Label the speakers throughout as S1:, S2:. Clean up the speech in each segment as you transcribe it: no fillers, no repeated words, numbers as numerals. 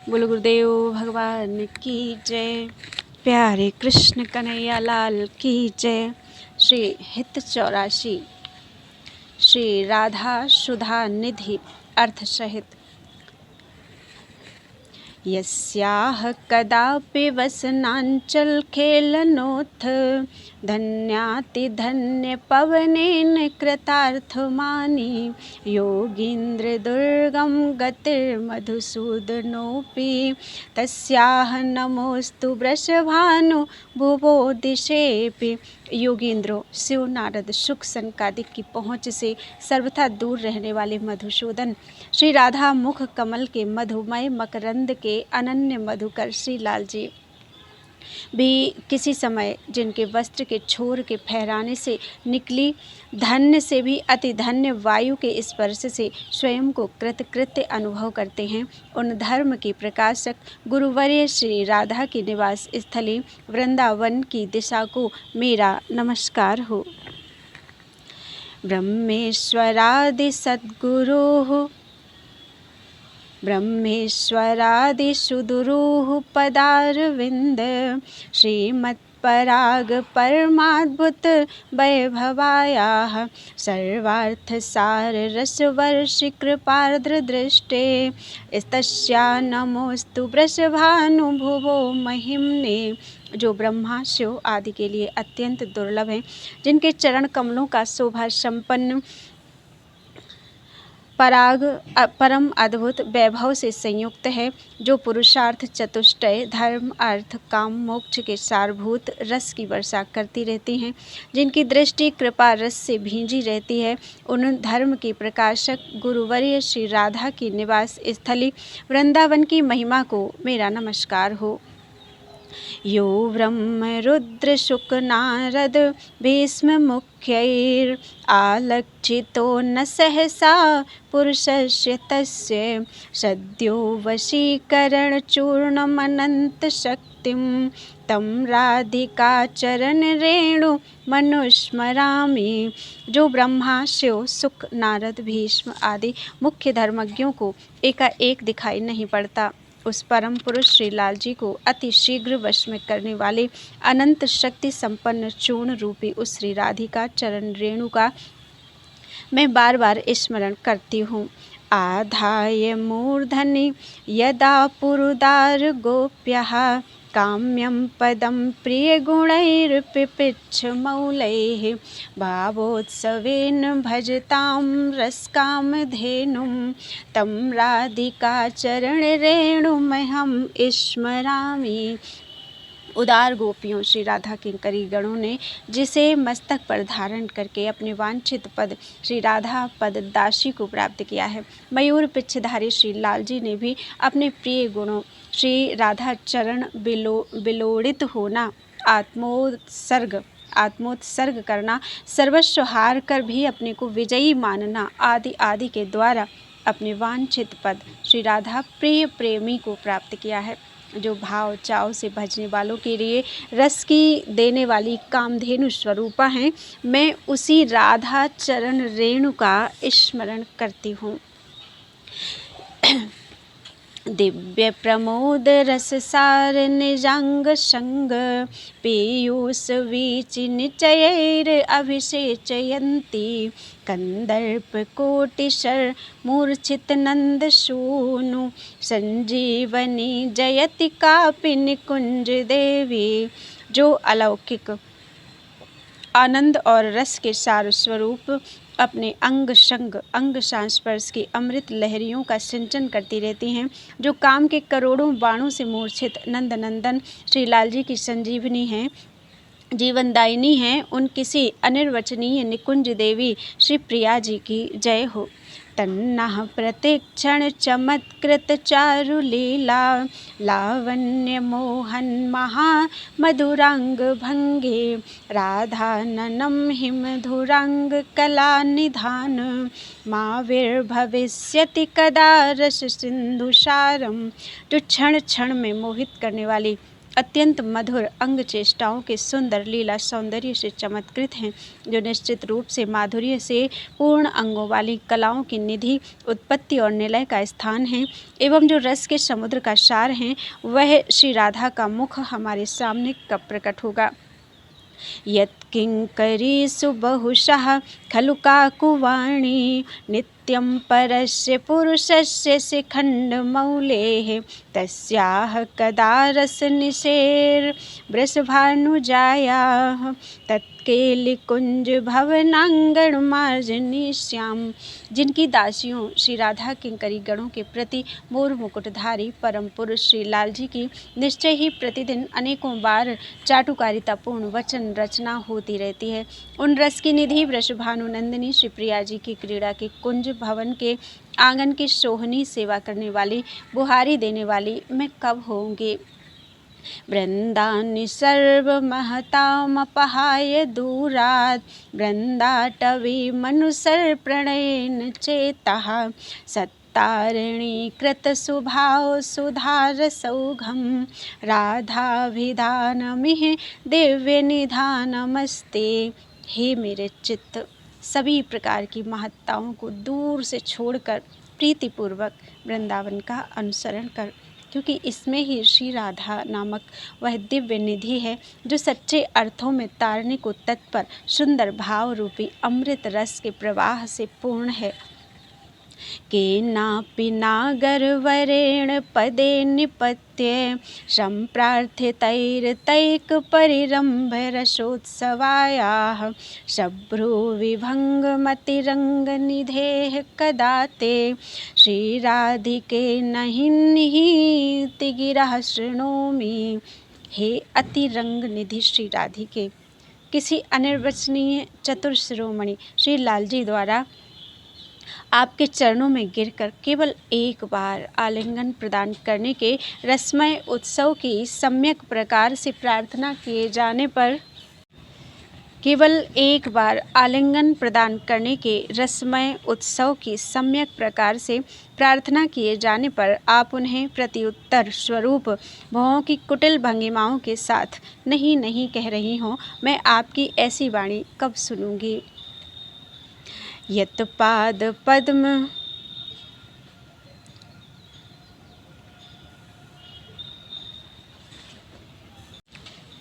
S1: बोलो गुरुदेव भगवान की जय। प्यारे कृष्ण कन्हैया लाल की जय। श्री हित 84 श्री राधा सुधा निधि अर्थ सहित। यस्याह कदापि वसनांचल खेलनोथ धन्यातिधन्य पवनेन कृतार्थमानि योगीन्द्र दुर्गम गतिर्मधुसूदनोऽपि तस्याह नमोस्तु वृषभानु भुवो दिशेऽपि। योगींद्रो शिव नारद सुख सनकादिक की पहुँच से सर्वथा दूर रहने वाले मधुसूदन श्री राधा मुख कमल के मधुमय मकरंद के अनन्य मधुकर श्री लाल जी भी किसी समय जिनके वस्त्र के छोर के फहराने से निकली धन्य से भी अति धन्य वायु के स्पर्श से स्वयं को कृतकृत्य अनुभव करते हैं, उन धर्म की प्रकाशक गुरुवर्य श्री राधा की निवास स्थली वृंदावन की दिशा को मेरा नमस्कार हो। ब्रह्मेश्वरादि सद्गुरुः ब्रह्मेश्वरादिसुदुरुः पदारविन्द श्रीमत्पराग परमाद्भुत वैभवायाः सर्वार्थसार रसवर्षि कृपार्द्र दृष्टे तस्या नमोस्तु वृषभानुभुवो महिम्ने। जो ब्रह्मा शिव आदि के लिए अत्यंत दुर्लभ हैं, जिनके चरण कमलों का शोभा संपन्न पराग परम अद्भुत वैभव से संयुक्त है, जो पुरुषार्थ चतुष्टय धर्म अर्थ काम मोक्ष के सारभूत रस की वर्षा करती रहती हैं, जिनकी दृष्टि कृपा रस से भींजी रहती है, उन धर्म की प्रकाशक गुरुवर्य श्री राधा की निवास स्थली वृंदावन की महिमा को मेरा नमस्कार हो। यो ब्रह्म रुद्र शुक नारद भीष्म मुख्यैर आलक्षितो न सहसा पुरुषस्य तस्य सद्यो वशीकरण चूर्णमनंत शक्तिं तम राधिका चरण रेणु मनुस्मरामि। जो ब्रह्मा शिव सुक नारद भीष्म आदि मुख्य धर्मज्ञों को एकाएक दिखाई नहीं पड़ता, उस परम पुरुष श्री लाल जी को अति शीघ्र वश में करने वाले अनंत शक्ति संपन्न चूर्ण रूपी उस श्री राधिका चरण रेणु का मैं बार बार स्मरण करती हूँ। आधाय मूर्धनि यदा पुरुदार गोप्यः काम्यं पदं प्रियगुणैर्पिपिच्छमौलैः भावोत्सवेन भजतां रसकामधेनुं तं राधिकाचरणरेणुमहं स्मरामि। उदार गोपियों श्री राधा किंकरी गणों ने जिसे मस्तक पर धारण करके अपने वांछित पद श्री राधा पद दासी को प्राप्त किया है, मयूर पिच्छधारी श्री लाल जी ने भी अपने प्रिय गुणों श्री राधा चरण बिलोड़ित होना, आत्मोत्सर्ग करना, सर्वस्व हार कर भी अपने को विजयी मानना आदि आदि के द्वारा अपने वांछित पद श्री राधा प्रिय प्रेमी को प्राप्त किया है। जो भाव चाव से भजने वालों के लिए रस की देने वाली कामधेनु स्वरूपा हैं, मैं उसी राधा चरण रेणु का स्मरण करती हूँ। दिव्य प्रमोद रससार निजांग संग पीयूष वीचि निचयैर अभिषेचयन्ति कंदर्प कोटिशर मूर्छित नंद सूनु संजीवनी जयति कापि निकुंज देवी। जो अलौकिक आनंद और रस के सार स्वरूप अपने अंग संस्पर्श की अमृत लहरियों का सिंचन करती रहती हैं, जो काम के करोड़ों बाणों से मूर्छित नंद नंदन श्री लाल जी की संजीवनी हैं, जीवनदायिनी हैं, उन किसी अनिर्वचनीय निकुंज देवी श्री प्रिया जी की जय हो। तन्नः प्रतिक्षण चमत्कृत चारु लीला लावण्य मोहन महा मधुरांग भंगे राधाननं हिमधुरांग कला निधान माविर्भविष्यति कदा रस सिंधुसारम। जो क्षण क्षण में मोहित करने वाली अत्यंत मधुर अंग चेष्टाओं के सुंदर लीला सौंदर्य से चमत्कृत हैं, जो निश्चित रूप से माधुर्य से पूर्ण अंगों वाली कलाओं की निधि, उत्पत्ति और निलय का स्थान है, एवं जो रस के समुद्र का सार हैं, वह श्री राधा का मुख हमारे सामने कब प्रकट होगा। यत्किंकरीषु बहुशः खलु काकुवाणी नित्यं परस्य पुरुषस्य शिखण्डमौलेः तस्याः कदा रसनिशेर्वृषभानुजायाः तत्केलिकुंज भवनांगणमार्जनी श्याम। जिनकी दासियों श्री राधा किंकरी गणों के प्रति मोर मुकुटधारी परम पुरुष श्री लाल जी की निश्चय ही प्रतिदिन अनेकों बार चाटुकारितापूर्ण वचन रचना होती रहती है। उन रस की निधि वृषभानु नंदिनी श्री प्रिया जी की क्रीड़ा के कुंज भवन के आंगन की सोहनी सेवा करने वाली, बुहारी देने वाली मैं कब होंगी। वृंदानि सर्वमहतामपहाय दूरात् वृंदाटवी मनुसर प्रणयेन चेतः सत्तारिणी कृतसुभाव सुधारसौघं राधाभिधानमिह दिव्य निधानमस्ते। हे मेरे चित्त, सभी प्रकार की महत्ताओं को दूर से छोड़कर प्रीतिपूर्वक वृंदावन का अनुसरण कर, क्योंकि इसमें ही श्री राधा नामक वह दिव्य निधि है जो सच्चे अर्थों में तारने को तत्पर सुंदर भाव रूपी अमृत रस के प्रवाह से पूर्ण है। केनापि नागरवरेण पदे निपत्य सम्प्रार्थितैर्तैकपरिरम्भरसोत्सवायाः शभ्रुविभङ्गमतिरङ्गनिधेः कदा ते श्रीराधिके नहि निहिति गिरः शृणोमि। हे अतिरंग निधि श्री राधिके, किसी अनिर्वचनीय चतुर शिरोमणि श्री लाल जी द्वारा आपके चरणों में गिरकर केवल एक बार आलिंगन प्रदान करने के रसमय उत्सव की सम्यक प्रकार से प्रार्थना किए जाने पर केवल एक बार आलिंगन प्रदान करने के रसमय उत्सव की सम्यक प्रकार से प्रार्थना किए जाने पर आप उन्हें प्रत्युत्तर स्वरूप भवों की कुटिल भंगिमाओं के साथ नहीं नहीं कह रही हों, मैं आपकी ऐसी वाणी कब सुनूंगी। यत्पाद पद्म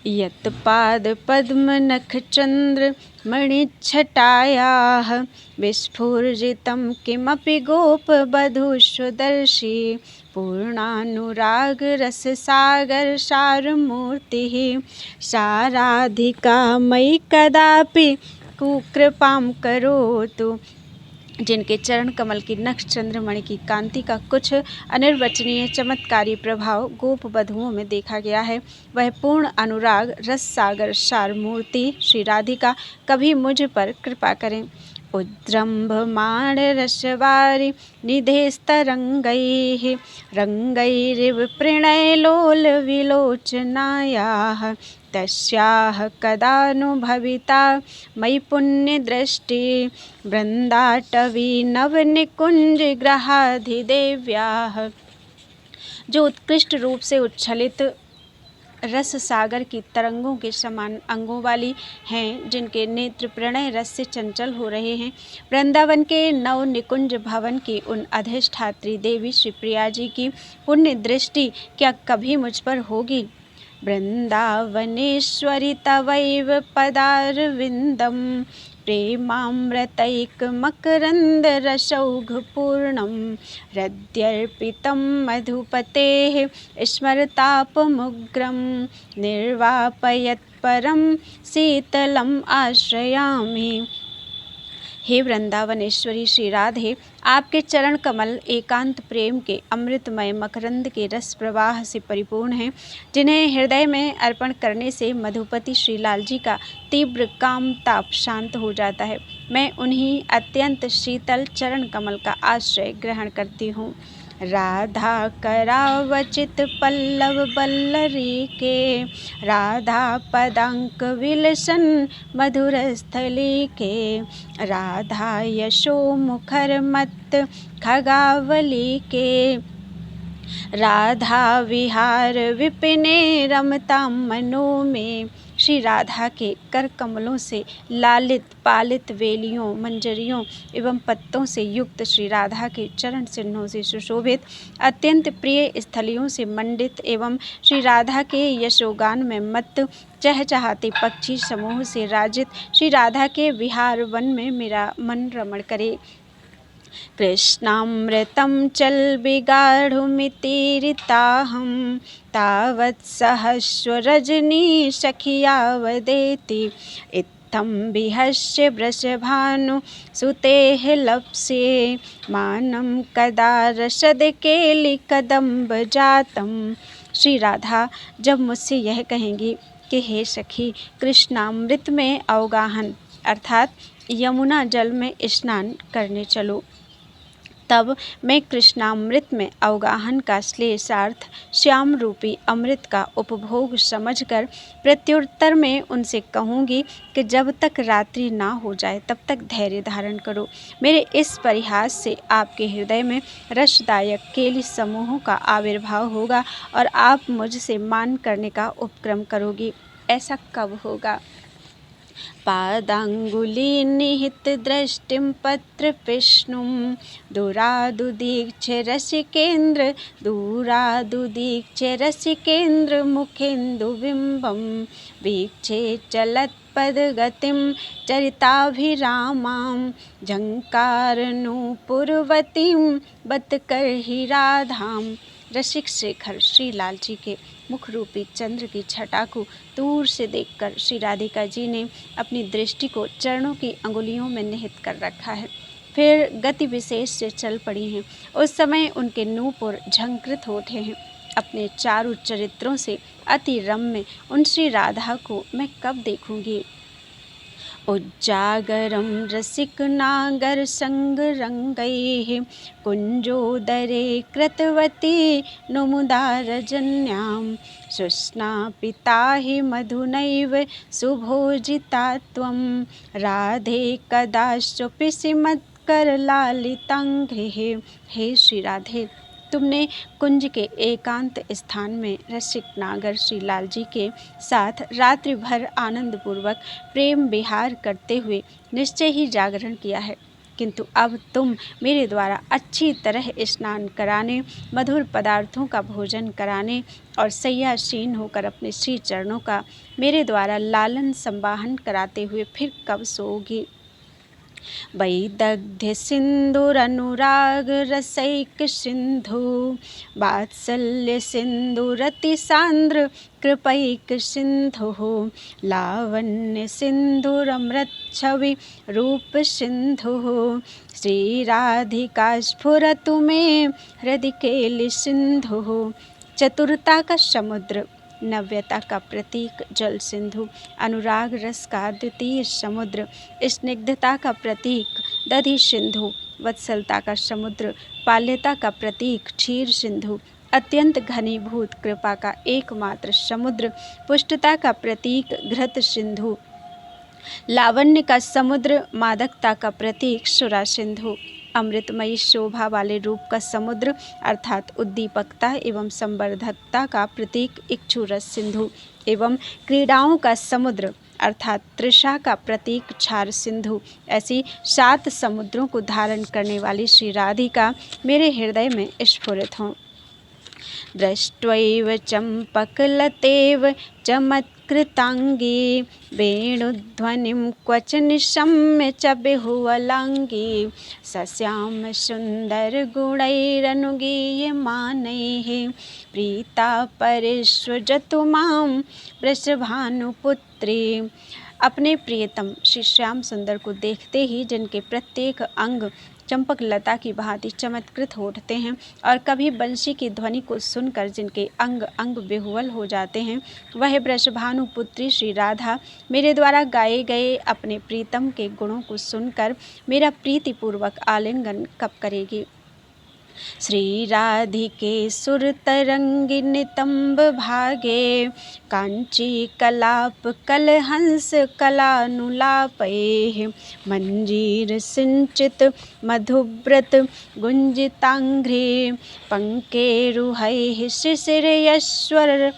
S1: यत्पादपद्मनखचन्द्र मणिच्छटायाः विस्फुरितं किमपि गोपवधूष्वदर्शी पूर्णानुरागरससागरसारमूर्तिः सा राधिका मयि कदापि कुकृपां करोतु। जिनके चरण कमल की नख चंद्रमणि की कांति का कुछ अनिर्वचनीय चमत्कारी प्रभाव गोप वधुओं में देखा गया है, वह पूर्ण अनुराग रस सागर सार मूर्ति श्री राधिका कभी मुझ पर कृपा करें। उद्रम्भमाण रसवारि निधेस्तरंगैः रंगैरिव प्रणयलोल विलोचनायाः तस्याः कदानुभविता मयि पुण्यदृष्टि वृंदाटवी नवनिकुंज ग्रहाधिदेव्याः। जो उत्कृष्ट रूप से उच्छलित रस सागर की तरंगों के समान अंगों वाली हैं, जिनके नेत्र प्रणय रस से चंचल हो रहे हैं, वृंदावन के नव निकुंज भवन की उन अधिष्ठात्री देवी श्री प्रिया जी की पुण्य दृष्टि क्या कभी मुझ पर होगी। वृंदावनेश्वरी तवैव पदारविंदम प्रेमामृतैकमकरन्दरसौघपूर्णं हृद्यर्पितं मधुपतेः स्मरतापमुग्रं निर्वापयत्परं शीतलम् आश्रयामि। हे वृंदावनेश्वरी श्री राधे, आपके चरण कमल एकांत प्रेम के अमृतमय मकरंद के रस प्रवाह से परिपूर्ण हैं, जिन्हें हृदय में अर्पण करने से मधुपति श्री लाल जी का तीव्र काम ताप शांत हो जाता है। मैं उन्हीं अत्यंत शीतल चरण कमल का आश्रय ग्रहण करती हूँ। राधा करावचित पल्लव बल्लरी के राधा पदांक विलसन मधुर स्थली के राधा यशो मुखर मत खगावली के राधा विहार विपिने रमतां मनो में। श्री राधा के कर कमलों से लालित पालित वेलियों मंजरियों एवं पत्तों से युक्त, श्री राधा के चरण चिन्हों से सुशोभित, अत्यंत प्रिय स्थलियों से मंडित एवं श्री राधा के यशोगान में मत्त चहचहाते पक्षी समूह से राजित श्री राधा के विहार वन में मेरा मन रमण करे। कृष्णामृतं चल्बिगाढुमितीरिताहं तावत् सहस्ररजनी सखिया वदेति। इत्थं विहस्य वृषभानुसुतेः लप्स्ये मानं कदा रसदकेलिकदम्बजातं। श्री राधा जब मुझसे यह कहेंगी कि हे सखी, कृष्णामृत में अवगाहन अर्थात यमुना जल में स्नान करने चलो, तब मैं कृष्णामृत में अवगाहन का श्लेषार्थ श्याम रूपी अमृत का उपभोग समझकर प्रत्युत्तर में उनसे कहूँगी कि जब तक रात्रि ना हो जाए तब तक धैर्य धारण करो। मेरे इस परिहास से आपके हृदय में रसदायक केली समूहों का आविर्भाव होगा और आप मुझसे मान करने का उपक्रम करोगी। ऐसा कब होगा? पादांगुली निहित दृष्टिं पत्र पिष्णुं दूरादुदीक्ष्य रसिकेन्द्र मुखेन्दु बिंबं वीक्षे चलत्पदगतिं चरिताभिरामां झंकारनूपुरवतीं बत करहि राधां। रसिक शेखर श्री लाल जी के मुख रूपी चंद्र की छटा को दूर से देखकर श्री राधिका जी ने अपनी दृष्टि को चरणों की अंगुलियों में निहित कर रखा है, फिर गति विशेष से चल पड़ी हैं। उस समय उनके नूपुर झंकृत होते हैं। अपने चारु चरित्रों से अति रम्य उन श्री राधा को मैं कब देखूंगी? उज्जागरं रसिक नागर संग रंगैः कुंजोदरे कृतवती नुमुदारजन्यां सुस्नापिता हि मधुनैव सुभोजिता त्वं राधे कदाश्चपि मत्करलालिताङ्घ्रिः। हे श्री राधे, तुमने कुंज के एकांत स्थान में रसिक नागर श्री लाल जी के साथ रात्रि भर आनंद पूर्वक प्रेम विहार करते हुए निश्चय ही जागरण किया है, किंतु अब तुम मेरे द्वारा अच्छी तरह स्नान कराने, मधुर पदार्थों का भोजन कराने और सैयासीन होकर अपने श्री चरणों का मेरे द्वारा लालन संवाहन कराते हुए फिर कब सोओगी? वैदग्ध्य सिंधुरनुराग रसैक सिंधु वात्सल्य सिंधुरति सांद्र कृपैक सिंधु लावण्य सिंधुरमृत छवि रूप सिंधु श्री राधिका स्फुरतु मे हृदय केलि सिंधु। चतुरता का समुद्र, नव्यता का प्रतीक जल सिंधु, अनुराग रस का द्वितीय समुद्र, स्निग्धता का प्रतीक दधि सिंधु, वत्सलता का समुद्र, पाल्यता का प्रतीक क्षीर सिंधु, अत्यंत घनीभूत कृपा का एकमात्र समुद्र, पुष्टता का प्रतीक घृत सिंधु, लावण्य का समुद्र, मादकता का प्रतीक सुरा सिंधु, अमृतमयी शोभा वाले रूप का समुद्र अर्थात उद्दीपकता एवं संवर्धकता का प्रतीक इक्षुरस सिंधु एवं क्रीड़ाओं का समुद्र अर्थात तृषा का प्रतीक क्षार सिंधु, ऐसी 7 समुद्रों को धारण करने वाली श्री राधिका मेरे हृदय में स्फुरित हों। दृष्ट्वैव चंपकलतेव चमत्कृतांगी वेणुध्वनिं क्वच निशम्य च बिहुवलांगी सस्याम सुंदर गुणैरनुगीयमानैः प्रीता परिष्वजतु मां वृषभानुपुत्री। अपने प्रियतम श्री श्याम सुंदर को देखते ही जिनके प्रत्येक अंग चंपक लता की भांति चमत्कृत हो उठते हैं और कभी बंशी की ध्वनि को सुनकर जिनके अंग अंग बेहुवल हो जाते हैं, वह वृषभानु पुत्री श्री राधा मेरे द्वारा गाए गए अपने प्रीतम के गुणों को सुनकर मेरा प्रीतिपूर्वक आलिंगन कब करेगी? श्री राधिके सुरतरंगी नितंब भागे, कांची कलाप कलहंस कलानुलापैः, मंजीर सिंचित मधुव्रत गुंजितांघ्रे, पंकेरुहैः शिशिरयश्वर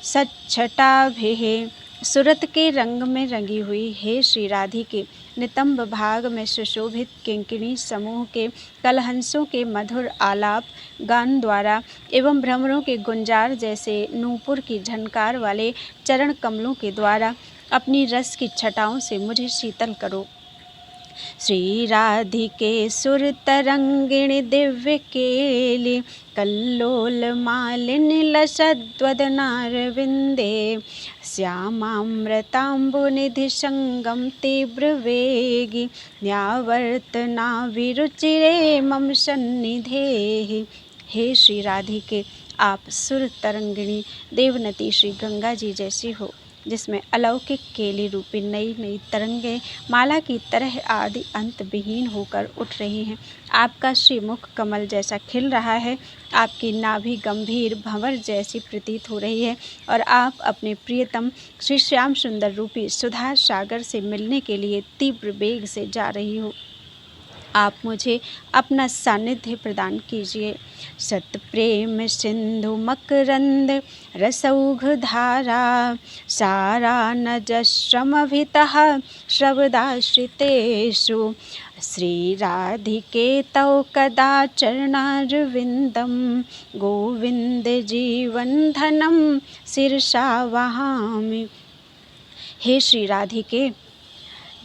S1: सच्छटाभिः। सूरत के रंग में रंगी हुई हे श्री राधिके, नितंब भाग में सुशोभित किंकिणी समूह के कलहंसों के मधुर आलाप गान द्वारा एवं भ्रमरों के गुंजार जैसे नूपुर की झनकार वाले चरण कमलों के द्वारा अपनी रस की छटाओं से मुझे शीतल करो। श्री राधिके सुरतरंगिणी दिव्य केली, कल्लोल मालिनी लसद्वदनारविंदे, श्यामामृतांबुनिधि संगम तीव्र वेगी, न्यावर्तनाभिरुचिरे मम सन्निधे। हे श्री राधिके, आप सुर तरंगिणी देवनती श्री गंगा जी जैसी हो, जिसमें अलौकिक केली रूपी नई नई तरंगें माला की तरह आदि अंत विहीन होकर उठ रही हैं। आपका श्रीमुख कमल जैसा खिल रहा है, आपकी नाभि गंभीर भंवर जैसी प्रतीत हो रही है और आप अपने प्रियतम श्री श्याम सुंदर रूपी सुधा सागर से मिलने के लिए तीव्र वेग से जा रही हो। आप मुझे अपना सानिध्य प्रदान कीजिए। सतप्रेम सिंधु मकरंद रसौघ धारा, सारा नजश्रमभितः श्रवदाश्रितेषु, श्री राधिके तौ कदा चरणारविंदम, गोविंद जीवन धनम शिरसा वहामि। हे श्री राधिके,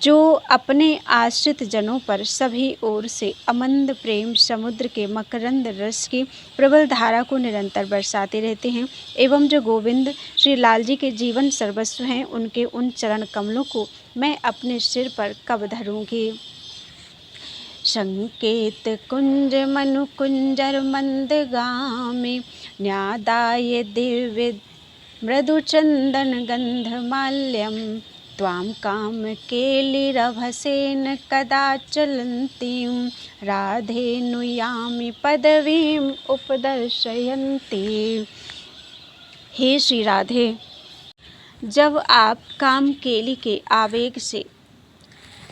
S1: जो अपने आश्रित जनों पर सभी ओर से अमंद प्रेम समुद्र के मकरंद रस की प्रबल धारा को निरंतर बरसाते रहते हैं एवं जो गोविंद श्री लाल जी के जीवन सर्वस्व हैं, उनके उन चरण कमलों को मैं अपने सिर पर कब धरूंगी। संकेत कुंज मनु कुंजर मंदगामी, न्यादाय दिव्य मृदु चंदन गंध माल्यम, त्वां काम केलिरभसेन कदा चलन्तीं, राधेनुयामि पदवीं उपदर्शयन्ती। हे श्री राधे, जब आप काम केली के आवेग से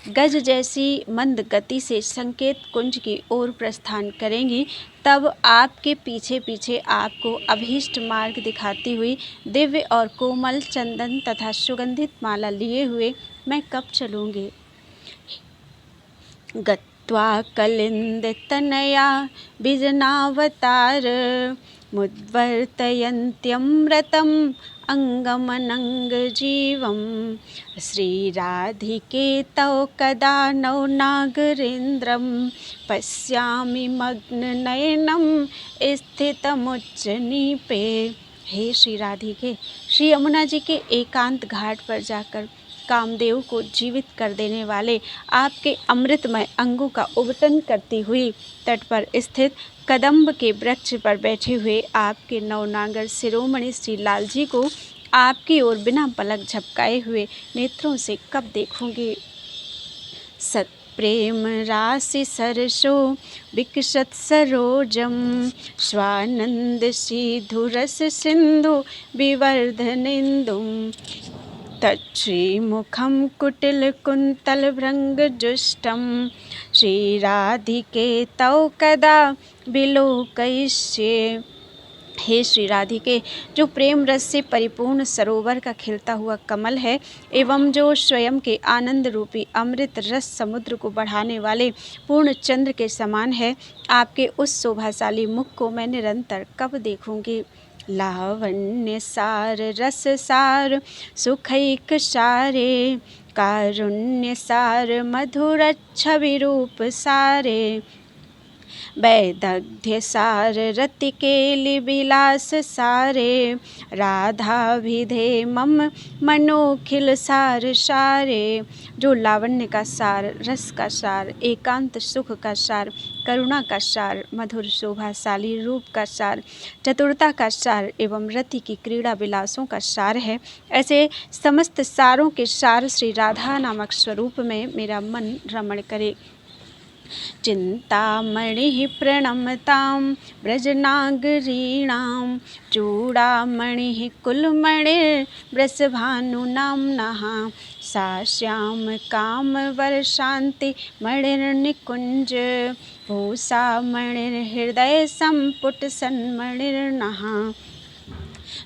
S1: गज जैसी मंद गति से संकेत कुंज की ओर प्रस्थान करेंगी, तब आपके पीछे पीछे आपको अभीष्ट मार्ग दिखाती हुई दिव्य और कोमल चंदन तथा सुगंधित माला लिए हुए मैं कब चलूँगी। गत्वा कलिंद तनया बिजनावतार, मुद्वर्तयन्त्यमृतम अंगमनंग जीवम, श्री राधिके तौ कदा नौ नागरेन्द्रम, पश्यामि मग्न नयनम स्थितमुच्चनीपे। हे श्री राधिके, श्री यमुना जी के एकांत घाट पर जाकर कामदेव को जीवित कर देने वाले आपके अमृतमय अंगों का उबटन करती हुई तट पर स्थित कदम्ब के वृक्ष पर बैठे हुए आपके नवनागर शिरोमणि श्री लाल जी को आपकी ओर बिना पलक झपकाए हुए नेत्रों से कब देखूंगी। सत्प्रेम राशि सरसो विकसत सरोजम, स्वानंद सिधुरस सिंधु विवर्धनेन्दुम, तच्छ्रीमुखं कुटिल कुंतल भृंग जुष्टम, श्री राधिके तौ कदा विलोकयिष्ये। हे श्री राधिके, जो प्रेम रस से परिपूर्ण सरोवर का खिलता हुआ कमल है एवं जो स्वयं के आनंद रूपी अमृत रस समुद्र को बढ़ाने वाले पूर्ण चंद्र के समान है, आपके उस शोभाशाली मुख को मैं निरंतर कब देखूंगी। लावण्य सार रस सार सुखैक सारे, कारुण्य सार मधुर छवि रूप सारे, वैदग्ध्य सार रतिकेलि विलास सारे, राधाभिधे मम मनोखिल सार सारे। जो लावण्य का सार, रस का सार, एकांत सुख का सार, करुणा का सार, मधुर शोभाशाली रूप का सार, चतुरता का सार एवं रति की क्रीड़ा विलासों का सार है, ऐसे समस्त सारों के सार श्री राधा नामक स्वरूप में मेरा मन रमण करे। चिन्तामणिः प्रणमतां व्रजनागरीणां चूडामणिः कुलमणिर्वृषभानुनाम्नः सा श्यामकामवरशान्तिमणिर्निकुञ्ज भूषा मणिर्हृदयसम्पुटसन्मणिर्नः।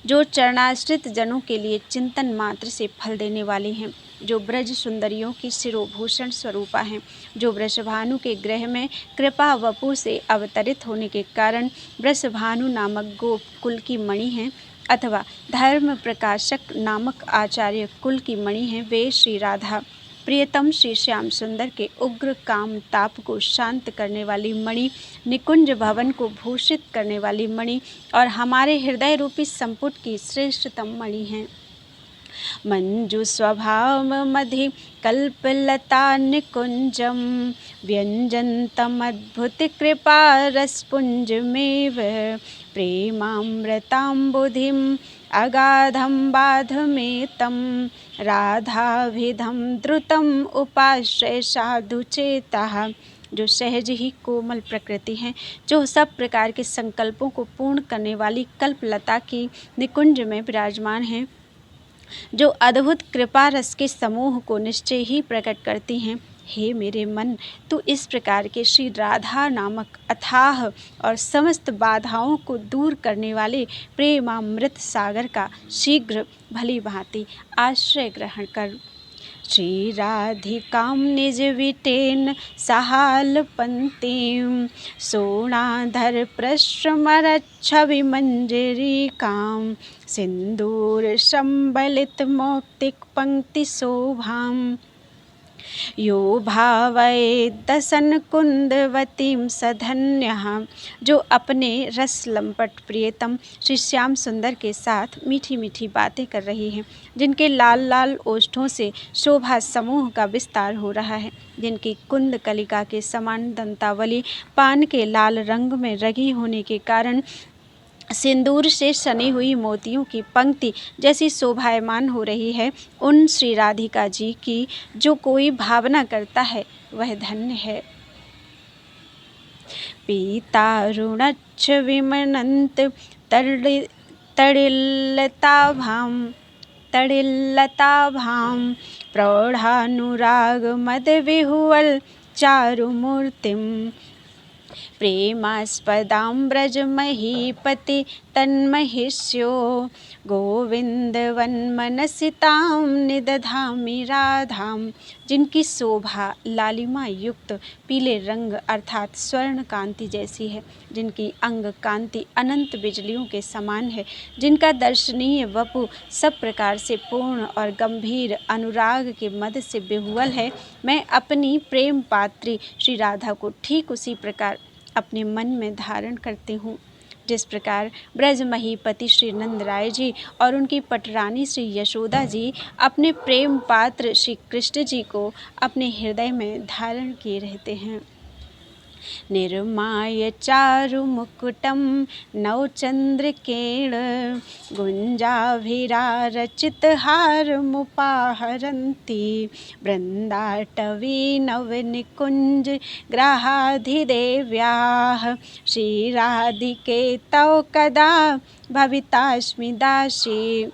S1: जो चरणाश्रित जनों के लिए चिंतन मात्र से फल देने वाली हैं, जो ब्रज सुंदरियों की शिरोभूषण स्वरूपा हैं, जो वृषभानु के ग्रह में कृपा वपु से अवतरित होने के कारण वृषभानु नामक गोप कुल की मणि हैं, अथवा धर्म प्रकाशक नामक आचार्य कुल की मणि हैं, वे श्री राधा प्रियतम श्री श्याम सुंदर के उग्र काम ताप को शांत करने वाली मणि, निकुंज भवन को भूषित करने वाली मणि और हमारे हृदय रूपी संपुट की श्रेष्ठतम मणि हैं। मंजु स्वभाव मधि कल्पलता निकुंजम व्यंजनतमद्भुत कृपा रसपुंजमेव प्रेमामृताम्बुधिम अगाधम बाधमेतं राधाभिधम द्रुतम उपाश्रय साधु चेतः। जो सहज ही कोमल प्रकृति हैं, जो सब प्रकार के संकल्पों को पूर्ण करने वाली कल्पलता की निकुंज में विराजमान हैं, जो अद्भुत कृपा रस के समूह को निश्चय ही प्रकट करती हैं। हे मेरे मन, तू इस प्रकार के श्री राधा नामक अथाह और समस्त बाधाओं को दूर करने वाले प्रेमामृत सागर का शीघ्र भली भांति आश्रय ग्रहण कर। श्री राधिकां निज विटेन सहाल पंक्तिं सोणाधर प्रश्रमरच्छविमंजरीकां सिंदूर संबलित मौक्तिक पंक्ति शोभां यो भावये दसन कुंदवतीं सधन्यः। जो अपने रस लंपट प्रियतम श्री श्याम सुंदर के साथ मीठी मीठी बातें कर रही हैं, जिनके लाल लाल ओष्ठों से शोभा समूह का विस्तार हो रहा है, जिनकी कुंद कलिका के समान दंतावली पान के लाल रंग में रंगी होने के कारण सिंदूर से सनी हुई मोतियों की पंक्ति जैसी शोभायमान हो रही है, उन श्री राधिका जी की जो कोई भावना करता है वह धन्य है। पीतारुणच्छ विमनन्त तडिल्लताभां प्रौढ़ानुराग मद विहुवल चारुमूर्तिम् प्रेमास्पदां व्रजमहीपति तन्महिष्यो गोविंदवन्मनसितां निदधामि राधां। जिनकी शोभा लालिमा युक्त पीले रंग अर्थात स्वर्ण कांति जैसी है, जिनकी अंग कांति अनंत बिजलियों के समान है, जिनका दर्शनीय वपु सब प्रकार से पूर्ण और गंभीर अनुराग के मद से बेहुवल है, मैं अपनी प्रेम पात्री श्री राधा को ठीक उसी प्रकार अपने मन में धारण करती हूँ, जिस प्रकार ब्रज महीपति श्री नंदराय जी और उनकी पटरानी श्री यशोदा जी अपने प्रेम पात्र श्री कृष्ण जी को अपने हृदय में धारण किए रहते हैं। निर्माय चारु मुकुटम नवचंद्रकेण गुंजाभिरारचित हार मुपाहरन्ति वृंदाटवी नवनिकुंज ग्राहाधिदेव्याः श्रीराधिके तव कदा भवितास्मि दासी।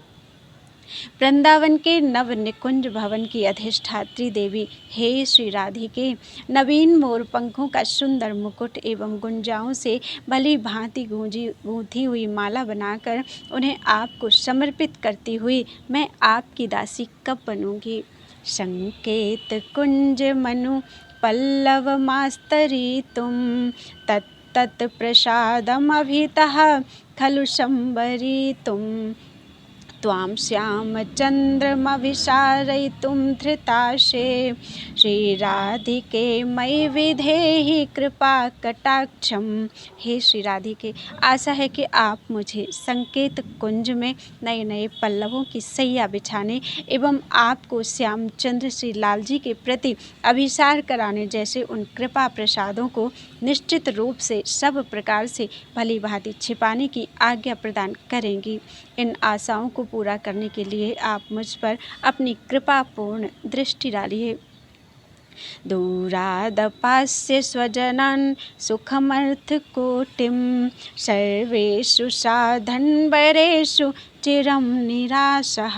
S1: वृंदावन के नव निकुंज भवन की अधिष्ठात्री देवी, हे श्री राधिके, नवीन मोर पंखों का सुंदर मुकुट एवं गुंजाओं से भली भांति गूंथी हुई माला बनाकर उन्हें आपको समर्पित करती हुई मैं आपकी दासी कब बनूंगी। संकेत कुंज मनु पल्लव मास्तरी तुम तत्त प्रसादम अभितः खलु संबरी तुम त्वां श्यामचन्द्रमभिसारयितुं धृताशे श्रीराधिके मयि विधेहि कृपा कटाक्षम। हे श्री राधिके, आशा है कि आप मुझे संकेत कुंज में नए नए पल्लवों की सैया बिछाने एवं आपको श्यामचंद्र श्री लाल जी के प्रति अभिसार कराने जैसे उन कृपा प्रसादों को निश्चित रूप से सब प्रकार से भली भांति छिपाने की आज्ञा प्रदान करेंगी। इन आशाओं को पूरा करने के लिए आप मुझ पर अपनी कृपापूर्ण दृष्टि डालिए। दूरादपास्य स्वजनान् सुखमर्थकोटिं सर्वेषु साधनवरेषु चिरं निराशः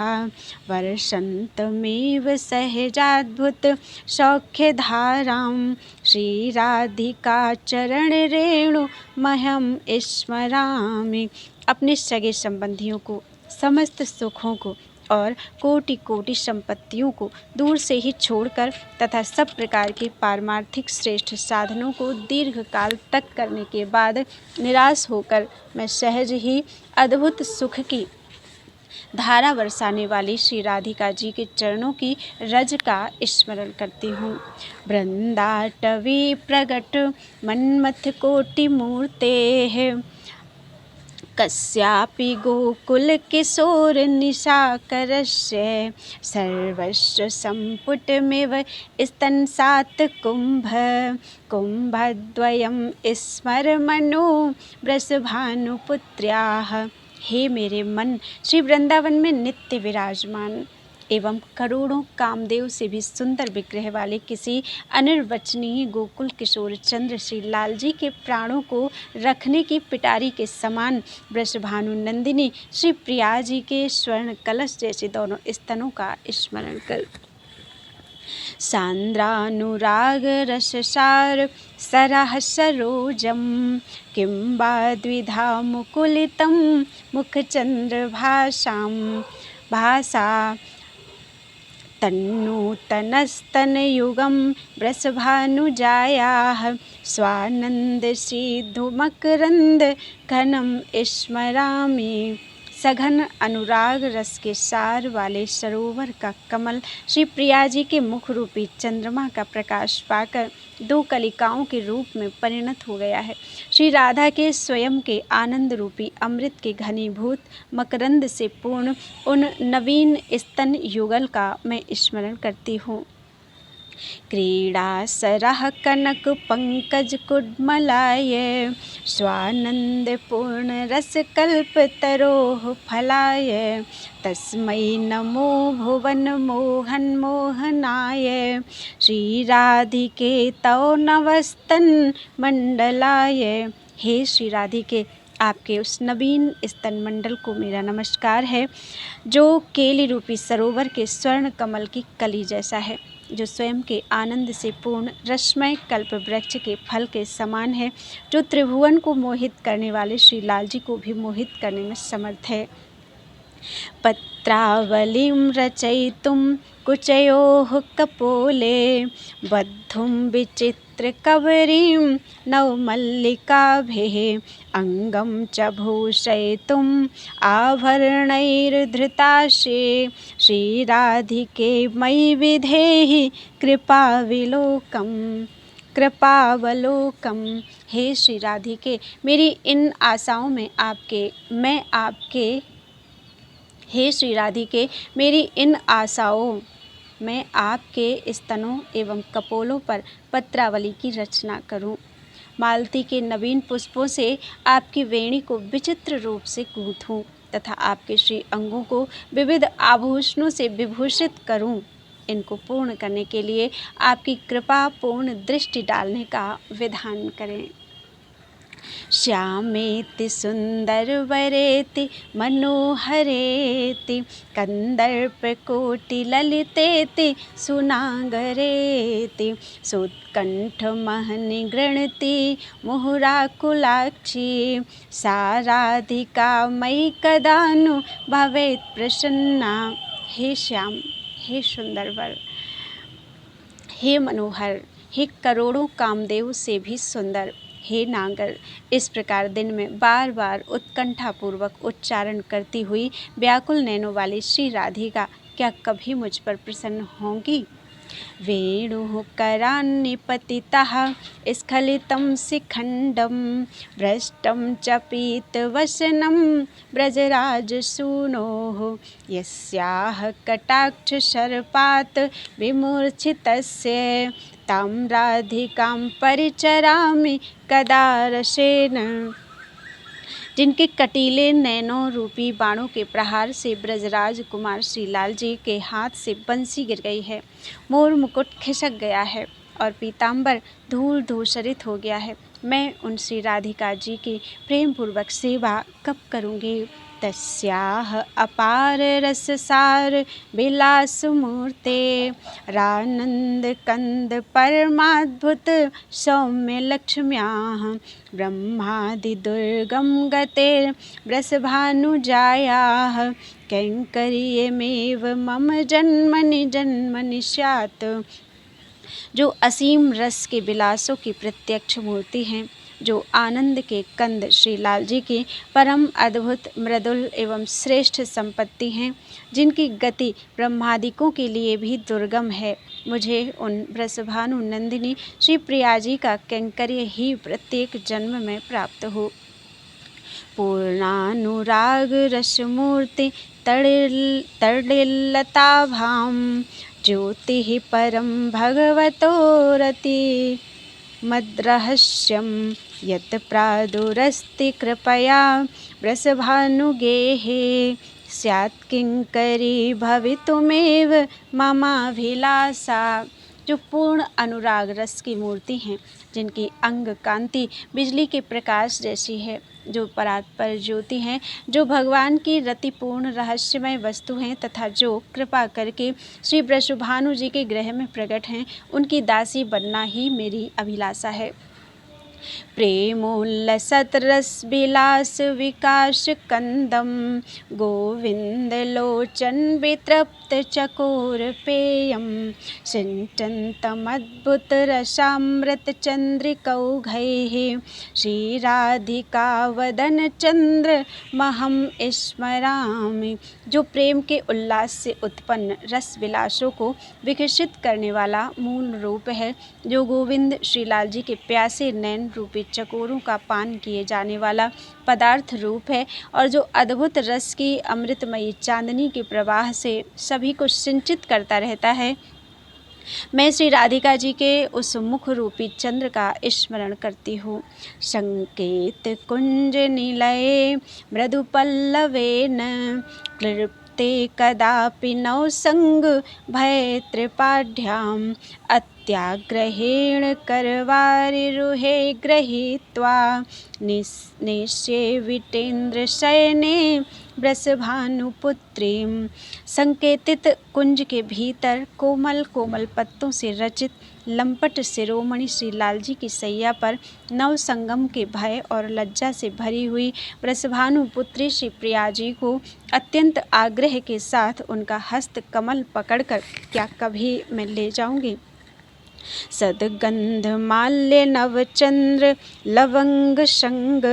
S1: वर्षन्तमेव सहजाद्भुत सौख्यधारां श्रीराधिका चरणरेणुमहं स्मरामि। अपने सगे संबंधियों को, समस्त सुखों को और कोटि कोटि संपत्तियों को दूर से ही छोड़कर तथा सब प्रकार के पारमार्थिक श्रेष्ठ साधनों को दीर्घ काल तक करने के बाद निराश होकर मैं सहज ही अद्भुत सुख की धारा बरसाने वाली श्री राधिका जी के चरणों की रज का स्मरण करती हूँ। वृंदाटवी प्रगट मन्मथ कोटि मूर्ते कस्यापि गोकुल किशोर निशाकरस्य सर्वस्व संपुटमिव स्तनसात् कुंभद्वयं स्मरमनो वृषभानुपुत्र्याः। हे मेरे मन, श्री वृंदावन में नित्य विराजमान एवं करोड़ों कामदेव से भी सुंदर विग्रह वाले किसी अनिर्वचनीय गोकुल किशोर चंद्र श्री लाल जी के प्राणों को रखने की पिटारी के समान वृषभानु नंदिनी श्री प्रिया जी के स्वर्ण कलश जैसे दोनों स्तनों का स्मरण कर सांद्रानुराग रससार सरह सरोजम किंबा द्विधा मुकुलितं मुखचंद्र भाषा तन्नूतनस्तनयुगं वृषभानुजायाः स्वानन्दसिद्धुमकरन्द घनं स्मरामि। सघन अनुराग रस के सार वाले सरोवर का कमल श्री प्रिया जी के मुख रूपी चंद्रमा का प्रकाश पाकर दो कलिकाओं के रूप में परिणत हो गया है। श्री राधा के स्वयं के आनंद रूपी अमृत के घनीभूत मकरंद से पूर्ण उन नवीन स्तन युगल का मैं स्मरण करती हूँ। क्रीड़ा सरह कनक पंकज कुड्मलाय स्वानंद पूर्ण रस कल्प तरोह फलाय तस्मै नमो भुवन मोहन मोहनाय श्री राधिके तौ नवस्तन मंडलाय। हे श्री राधिके, आपके उस नवीन स्तन मंडल को मेरा नमस्कार है, जो केली रूपी सरोवर के स्वर्ण कमल की कली जैसा है, जो स्वयं के आनंद से पूर्ण रसमय कल्प वृक्ष के फल के समान है, जो त्रिभुवन को मोहित करने वाले श्री लाल जी को भी मोहित करने में समर्थ है। पत्रावलीं रचयितुं कुचयोः कपोले बद्धुं विचित्रकवरीं नवमल्लिकाभिः अङ्गं च भूषयितुम् आभरणैर्धृताशे श्रीराधिके मयि विधेहि कृपावलोकम्। हे श्री राधिके, मेरी इन आशाओं में हे श्री राधिके, मेरी इन आशाओं में आपके स्तनों एवं कपोलों पर पत्रावली की रचना करूं। मालती के नवीन पुष्पों से आपकी वेणी को विचित्र रूप से गूंथूं तथा आपके श्री अंगों को विविध आभूषणों से विभूषित करूं। इनको पूर्ण करने के लिए आपकी कृपा पूर्ण दृष्टि डालने का विधान करें। श्यामेति सुंदरवरेति मनोहरेति कंदर्पकोटिललितेति सुनागरेति सोत्कण्ठमहनिगृणति मुहुराकुलाक्षी सा राधिका मयि कदा नु भवेत् प्रसन्ना। हे श्याम, हे सुंदरवर, हे मनोहर, हे करोड़ों कामदेव से भी सुंदर, हे नागर, इस प्रकार दिन में बार बार उत्कंठापूर्वक उच्चारण करती हुई व्याकुल नैनों वाली श्री राधिका क्या कभी मुझ पर प्रसन्न होंगी? वेणुः करान्निपतितः स्खलितं शिखण्डं भ्रष्टं च पीतवसनं व्रजराजसूनोः यस्याः कटाक्षशरपात् विमूर्छितस्य तां राधिकां परिचरामि कदा रसेन। जिनके कटीले नैनों रूपी बाणों के प्रहार से ब्रजराज कुमार श्री लाल जी के हाथ से बंसी गिर गई है, मोर मुकुट खिसक गया है और पीताम्बर धूल धूसरित हो गया है। मैं उन श्री राधिका जी की प्रेम पूर्वक सेवा कब करूँगी। तस्याह अपार रस सार विलास मूर्ते रानंद कंद परमाद्भुत सौम्य लक्ष्म्याः ब्रह्मादि दुर्गम गते वृषभानुजायाः कैंकर्यमेव मम जन्मनि जन्मनि स्यात्। जो असीम रस के विलासों की प्रत्यक्ष मूर्ति हैं, जो आनंद के कंद श्री लाल जी की परम अद्भुत मृदुल एवं श्रेष्ठ संपत्ति हैं, जिनकी गति ब्रह्मादिकों के लिए भी दुर्गम है, मुझे उन वृषभानु नंदिनी श्री प्रिया जी का कैंकर्य ही प्रत्येक जन्म में प्राप्त हो। पूर्णानुराग रसमूर्ति तडिल्लताभां ज्योतिः परं भगवतो रति मद्रहस्यं यत् प्रादुरस्ति कृपया वृषभानुगेः स्यात् किंकरी भवितुमेव ममाभिलाषा। जो पूर्ण अनुराग रस की मूर्ति हैं, जिनकी अंग कांति बिजली के प्रकाश जैसी है, जो परात्पर ज्योति हैं, जो भगवान की रतिपूर्ण रहस्यमय वस्तु हैं तथा जो कृपा करके श्री वृषभानु जी के गृह में प्रकट हैं, उनकी दासी बनना ही मेरी अभिलाषा है। प्रेमोल्लसत रस विलास विकास कंदम गोविंद लोचन वितृप्त चकोर पेयम सिंचन्तमद्भुत रसामृत चंद्रिकौघैः श्री राधिका वदन चंद्र महम स्मरामि। जो प्रेम के उल्लास से उत्पन्न रस विलासों को विकसित करने वाला मूल रूप है, जो गोविंद श्री लाल जी के प्यासे नैन रूपी चकोरों का पान किए जाने वाला पदार्थ रूप है और जो अद्भुत रस की अमृतमयी चांदनी के प्रवाह से सभी को सिंचित करता रहता है, मैं श्री राधिका जी के उस मुख रूपी चंद्र का स्मरण करती हूँ। संकेत कुंज निलये मृदु पल्लवेन क्लिप्ते कदापि नौसंग भय त्रिपाढ्याम अत्याग्रहेण करवारिरुहे गृहीत्वा निश्चे विटेन्द्र शयने वृषभानुपुत्रीं। संकेतित कुंज के भीतर कोमल कोमल पत्तों से रचित लंपट शिरोमणि श्री लाल जी की सैया पर नव संगम के भय और लज्जा से भरी हुई वृषभानुपुत्री श्री प्रिया जी को अत्यंत आग्रह के साथ उनका हस्त कमल पकड़कर क्या कभी मैं ले जाऊंगी। सदगंध माल्य नवचंद्र लवंग संग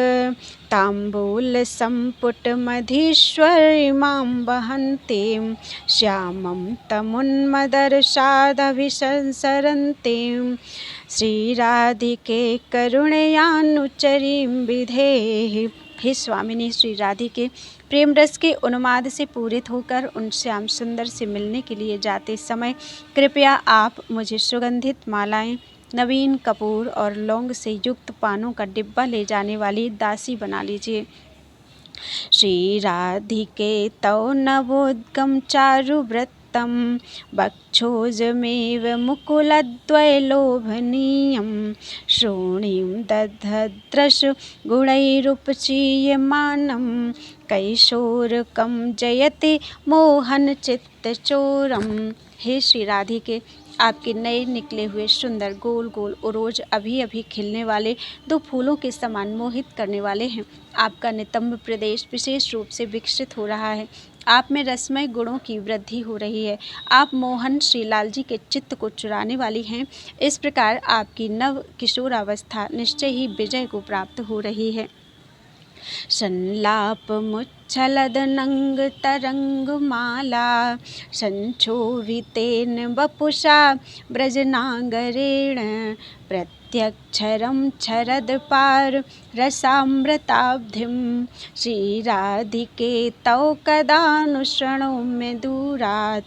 S1: तांबूल संपुट मधीश्वरीमां वहन्तीं श्यामं तमुन्मदर्शादभिसंसरन्तीं श्रीराधिके करुणयानुचरीं विधेहि। हे स्वामिनी श्री राधिके, प्रेम रस के उन्माद से पूरित होकर उन श्याम सुंदर से मिलने के लिए जाते समय कृपया आप मुझे सुगंधित मालाएं, नवीन कपूर और लौंग से युक्त पानों का डिब्बा ले जाने वाली दासी बना लीजिए। श्री राधिके तौ नवोद्गम चारुव्रतम वक्षोजमेव मुकुलद्वयलोभनीयं श्रोणीं दधद्रश गुणैरुपचीयमानं कैशोरकं जयति मोहन चित्तचोरम। हे श्री राधिके, आपके नए निकले हुए सुंदर गोल गोल उरोज अभी अभी खिलने वाले दो फूलों के समान मोहित करने वाले हैं। आपका नितंब प्रदेश विशेष रूप से विकसित हो रहा है, आप में रसमय गुणों की वृद्धि हो रही है, आप मोहन श्री लाल जी के चित्त को चुराने वाली हैं। इस प्रकार आपकी नव किशोरावस्था निश्चय ही विजय को प्राप्त हो रही है। संलाप मुच्छलदनंग तरंग माला संक्षोभितेन वपुषा ब्रजनागरेण प्रत्यक्षरं छरद पार रसामृताब्धिं श्रीराधिके तौ कदानुशृणोम्य दूरात्।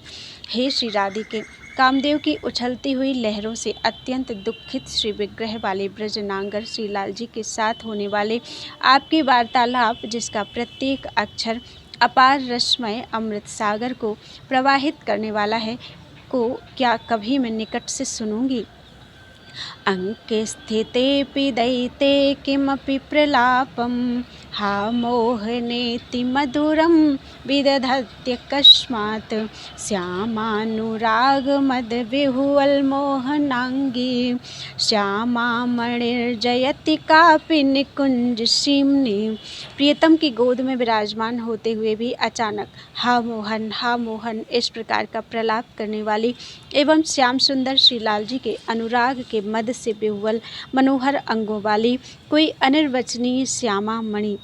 S1: हे श्री राधिके, कामदेव की उछलती हुई लहरों से अत्यंत दुखित श्री विग्रह वाले ब्रजनांगर श्री लाल जी के साथ होने वाले आपकी वार्तालाप, जिसका प्रत्येक अक्षर अपार रसमय अमृत सागर को प्रवाहित करने वाला है, को क्या कभी मैं निकट से सुनूंगी। अंके स्थितेऽपि दैते किमपि प्रलापं हा मोहनेति मधुरं विदधत्यकस्मात् श्यामानुरागमदविह्वलमोहनाङ्गी श्यामामणिर्जयति कापि निकुञ्जसीम्नि। प्रियतम की गोद में विराजमान होते हुए भी अचानक हा मोहन इस प्रकार का प्रलाप करने वाली एवं श्याम सुंदर श्री लाल जी के अनुराग के मद से विह्वल मनोहर अंगों वाली कोई अनिर्वचनीय श्यामा मणि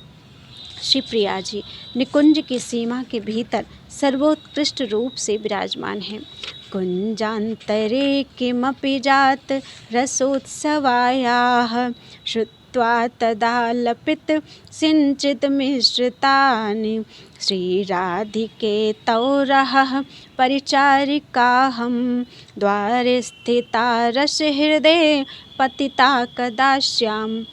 S1: श्री प्रिया जी निकुंज की सीमा के भीतर सर्वोत्कृष्ट रूप से विराजमान हैं। कुंजांतरे किमपि जात रसोत्सवायाः श्रुत्वा तदा लपित सिंचित मिश्रितानि श्रीराधिके तौरहः परिचारिकाहं द्वारे स्थिता रसहृदये पतिता कदा श्याम।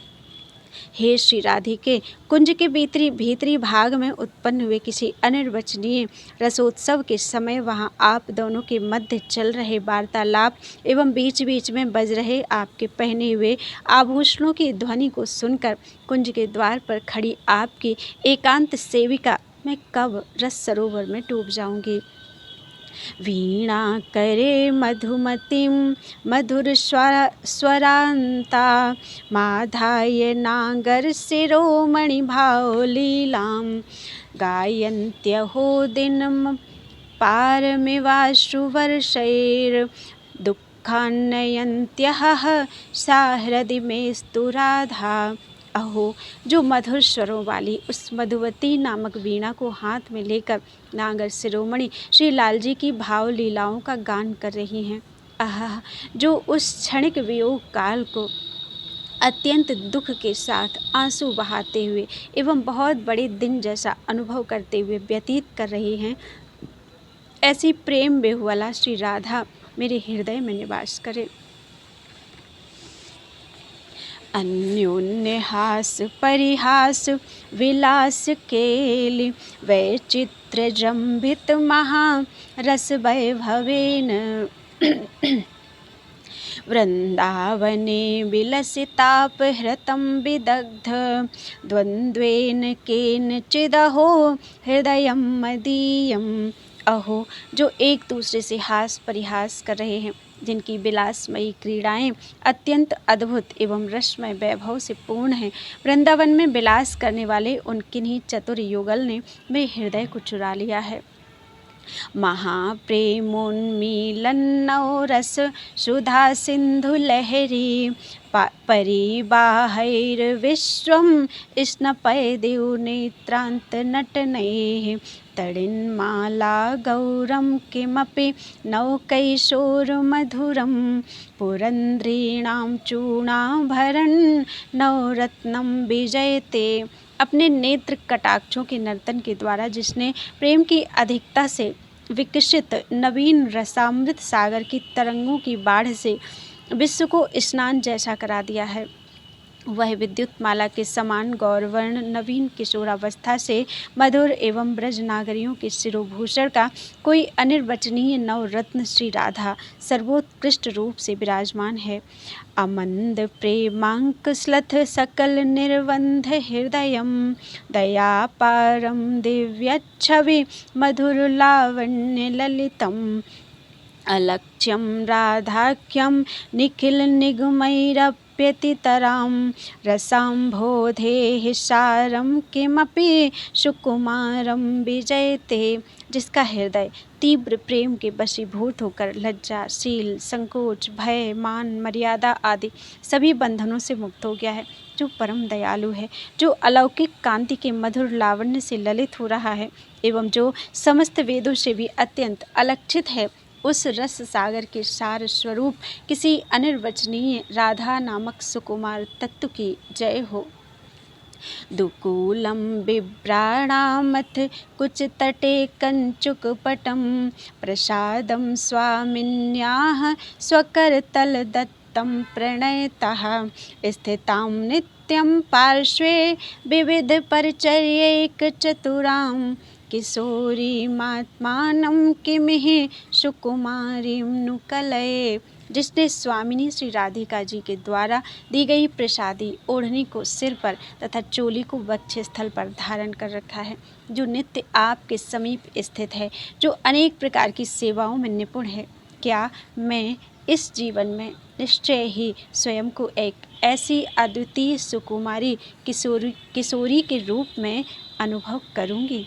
S1: हे श्री राधिके, कुंज के भीतरी भाग में उत्पन्न हुए किसी अनिर्वचनीय रसोत्सव के समय वहाँ आप दोनों के मध्य चल रहे वार्तालाप एवं बीच बीच में बज रहे आपके पहने हुए आभूषणों की ध्वनि को सुनकर कुंज के द्वार पर खड़ी आपकी एकांत सेविका मैं कब रस सरोवर में डूब जाऊंगी। वीणा करे मधुमतीं मधुर स्वरांता माधाय नागर शिरोमणि भावलीलां गायन्त्यहो दिनं पारमिवाश्रुवर्षैर् दुःखान्नयन्त्यः सा हृदि मेस्तु राधा। अहो, जो मधुर स्वरों वाली उस मधुवती नामक वीणा को हाथ में लेकर नागर शिरोमणि श्री लाल जी की भाव लीलाओं का गान कर रही हैं। आह, जो उस क्षणिक वियोग काल को अत्यंत दुख के साथ आंसू बहाते हुए एवं बहुत बड़े दिन जैसा अनुभव करते हुए व्यतीत कर रही हैं, ऐसी प्रेम बेहुवला श्री राधा मेरे हृदय में निवास करे। अन्योन्य हास परिहास विलास केलि वैचित्र जंभित महा रस वैभवेन वृंदावने विलसितापहृतं विदग्ध द्वंद्वेन केनचिदहो हृदयं मदीयम्। अहो, जो एक दूसरे से हास परिहास कर रहे हैं, जिनकी विलासमयी क्रीड़ाएं अत्यंत अद्भुत एवं रसमय वैभव से पूर्ण हैं, वृंदावन में विलास करने वाले उन किन्हीं चतुर युगल ने मेरे हृदय को चुरा लिया है। महाप्रेमोन्मीलन्नौ रस सुधा सिंधु लहरी परिबाहैर्विश्वं स्नपयदिव नेत्रांत नटनैः तडिन्माला गौरं किमपि नौकैशोरमधुरं पुरंद्रीणां चूर्णाभरणं नवरत्नं विजयते। अपने नेत्र कटाक्षों के नर्तन के द्वारा जिसने प्रेम की अधिकता से विकसित नवीन रसामृत सागर की तरंगों की बाढ़ से विश्व को स्नान जैसा करा दिया है, वह विद्युत माला के समान गौरवर्ण नवीन किशोरावस्था से मधुर एवं ब्रज नागरियों के शिरोभूषण का कोई अनिर्वचनीय नवरत्न श्री राधा सर्वोत्कृष्ट रूप से विराजमान है। अमंद प्रेमांक स्लथ सकल निर्वंध हृदयं दयापारं दिव्यच्छवि मधुर लावण्य ललितम् अलक्ष्यं राधाख्यं निखिल निगमैरप्यतितरां रसाम्भोधेः सारं किमपि सुकुमारं विजयते। जिसका हृदय तीव्र प्रेम के वशीभूत होकर लज्जा, शील, संकोच, भय, मान, मर्यादा आदि सभी बंधनों से मुक्त हो गया है, जो परम दयालु है, जो अलौकिक कांति के मधुर लावण्य से ललित हो रहा है एवं जो समस्त वेदों से भी अत्यंत अलक्षित है, उस रस सागर के सार स्वरूप किसी अनिर्वचनीय राधा नामक सुकुमार तत्व की जय हो। दुकूलं बिभ्राणामथ कुचतटे कञ्चुकपटं प्रसादं स्वामिन्याः स्वकरतलदत्तं प्रणयतः स्थितां नित्यं पार्श्वे विविधपरिचर्यैकचतुरां किशोरीमात्मानं किमिह सुकुमारीं नु कलये। जिसने स्वामिनी श्री राधिका जी के द्वारा दी गई प्रसादी ओढ़नी को सिर पर तथा चोली को वक्ष स्थल पर धारण कर रखा है, जो नित्य आपके समीप स्थित है, जो अनेक प्रकार की सेवाओं में निपुण है। क्या मैं इस जीवन में निश्चय ही स्वयं को एक ऐसी अद्वितीय सुकुमारी किशोरी के रूप में अनुभव करूंगी।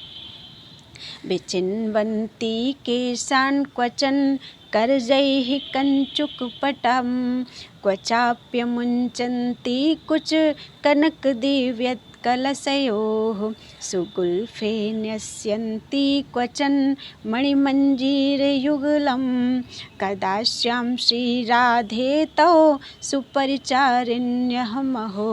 S1: विचिन्वन्ती केशान् क्वचन करजैः कञ्चुकपटं क्वचाप्यमुञ्चन्ति कुच कनकदिव्यत्कलशयोः सुगुल्फे न्यस्यन्ति क्वचन मणिमञ्जीरयुगलं कदास्यां श्रीराधे तौ सुपरिचारिण्यहमहो।